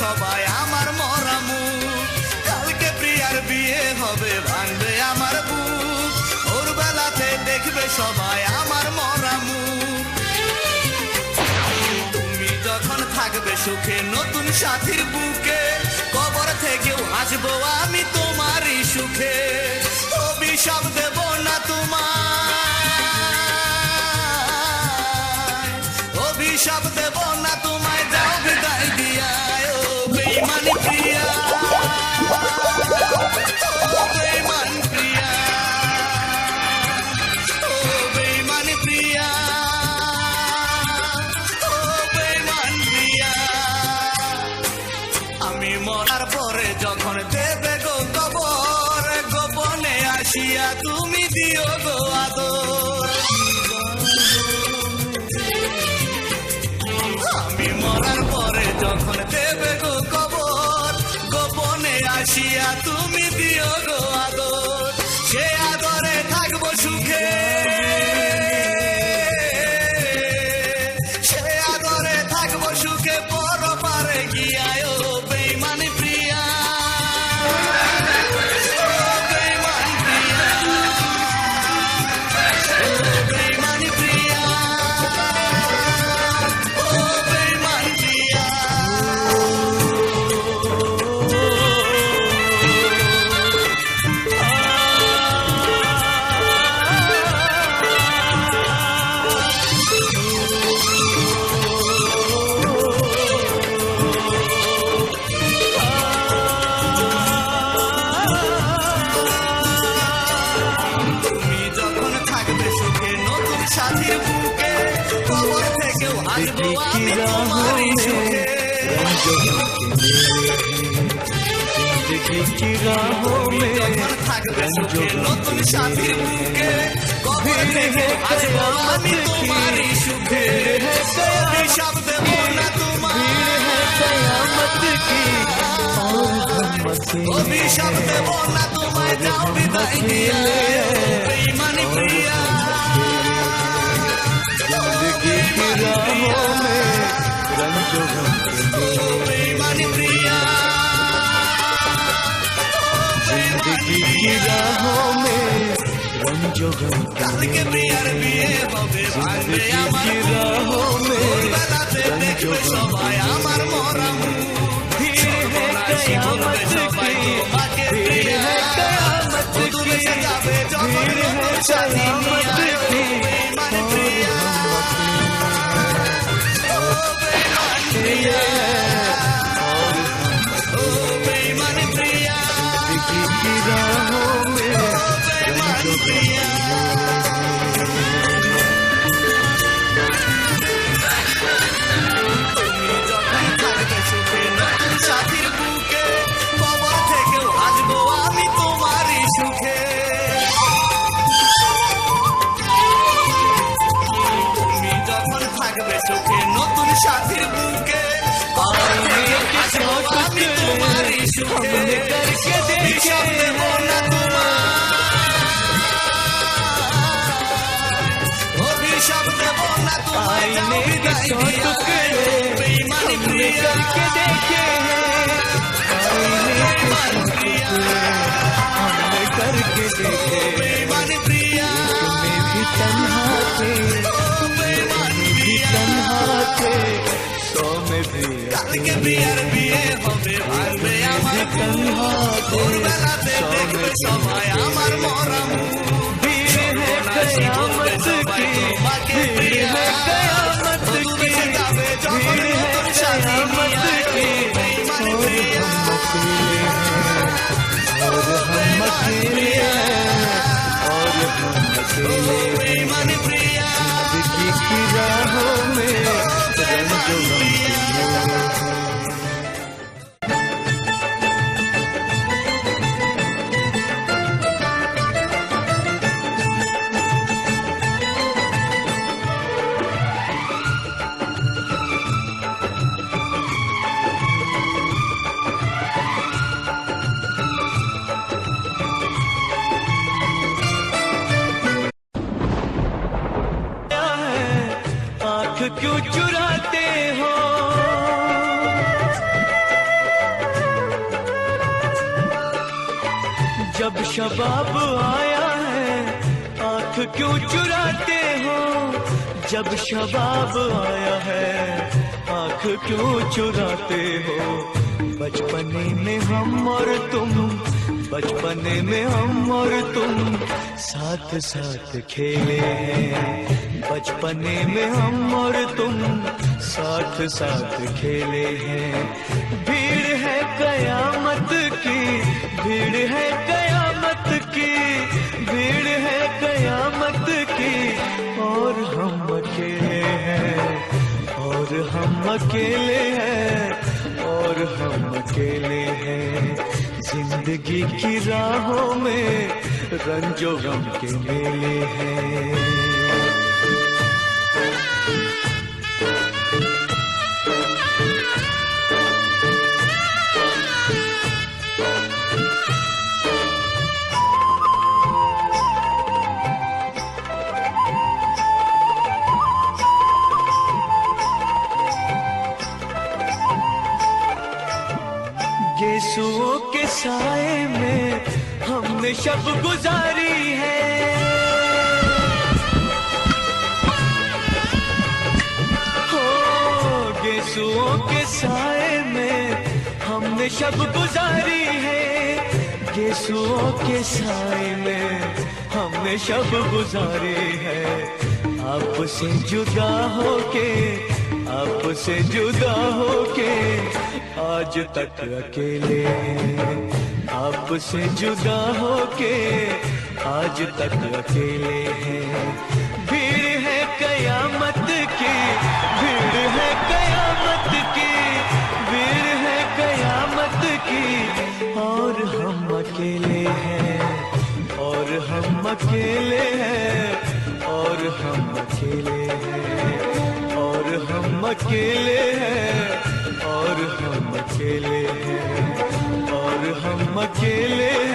সবাই আমার মরা মুখ। কালকে প্রিয়ার বিয়ে হবে, ভাঙবে আমার বুক। ওর বেলাতে দেখবে সবাই আমার মরা মুখ। তুমি যখন থাকবে সুখে নতুন সাথীর বুকে, কবর থেকেও হাসবো আমি তোমারই সুখে। অভিশাপ দেব না তোমায়, অভিশাপ দেব না তোমায়, যাও বিদায় দিয়া ও বেঈমান প্রিয়া, ও বেঈমান প্রিয়া, ও বেঈমান প্রিয়া, ও বেঈমান প্রিয়া। আমি মরার পরে যখন দেবে গো কবর, গোপনে আসিয়া তুমি দিও গো আদর। আমি মরার পরে যখন দেবে গো কবর, গোপনে আসিয়া তুমি দিও গো আদর। সে আদরে থাকবো সুখে, সে আদরে থাকবো সুখে, পরপারে গিয়া ও বেঈমান প্রিয়া, ও বেঈমান প্রিয়া, ও বেঈমান প্রিয়া, ও বেঈমান প্রিয়া। তুমি যখন থাকবে সুখে নতুন সাথীর বুকে, কবর থেকেও হাসবো আমি তোমারই সুখে। তুমি যখন থাকবে সুখে নতুন সাথীর বুকে, কবর থেকেও হাসবো আমি তোমারই সুখে। অভিশাপ দেব না তোমায়, অভিশাপ দেব না তোমায়, যাও বিদায় দিয়া বেঈমান প্রিয়া, ও বেঈমান প্রিয়া, ও বেঈমান প্রিয়া, কালকে প্রিয়ার বিয়ে হবে, ভাঙবে আমার বুক। ওর বেলাতে দেখবে সবাই আমার মরা মুখ। সর্বনাশী বলবে সবাই তোমাকে প্রিয়া, দূরে যাবে যখন নতুন সাথী নিয়া, ও বেঈমান প্রিয়া, ও বেঈমান প্রিয়া, ও বেঈমান প্রিয়া, ও বেঈমান প্রিয়া। তুমি যখন থাকবে সুখে নতুন সাথীর বুকে, কবর থেকেও হাসবো আমি তোমারই সুখে। তুমি যখন থাকবে সুখে নতুন সাথীর বুকে, কবর থেকেও হাসবো আমি তোমারই সুখে। অভিশাপ দেব না তোমায়, অভিশাপ দেব না তোমায়, যাও বিদায় দিয়া বেঈমান প্রিয়া, বেঈমান প্রিয়া, ও বেঈমান প্রিয়া, ও বেঈমান প্রিয়া। কালকে প্রিয়ার বিয়ে হবে, ভাঙবে আমার বুক। ওর বেলাতে দেখবে সবাই আমার মরা মুখ। সর্বনাশী বলবে সবাই তোমাকে প্রিয়া, দূরে যাবে যখন নতুন সাথী নিয়া, ও বেঈমান প্রিয়া, ও বেঈমান প্রিয়া, ও বেঈমান প্রিয়া, ও বেঈমান প্রিয়া। क्यों चुराते हो जब शबाब आया है आंख क्यों चुराते हो, जब शबाब आया है आंख क्यों चुराते हो। बचपने में हम और तुम, बचपने में हम और तुम साथ साथ खेले हैं, बचपने में हम और तुम साथ साथ खेले हैं। भीड़ है कयामत की, भीड़ है कयामत की, भीड़ है कयामत की, और हम अकेले हैं, और हम अकेले हैं, और हम अकेले हैं। जिंदगी की राहों में रंजो गम के मेले हैं। यीशुओं के साए में हमने शब गुजारी है, हो यीशुओं के साए में हमने शब गुजारी है, यीशुओं के साए में हमने शब गुजारी है। आपसे जुदा होके, आपसे जुदा होके आज तक अकेले हैं, आपसे जुदा होके आज तक अकेले हैं। भीड़ है कयामत की, भीड़ है कयामत की, भीड़ है कयामत की, और हम अकेले हैं, और हम अकेले हैं, और हम अकेले हैं, और हम अकेले हैं, और हम अकेले हैं, और हम अकेले हैं।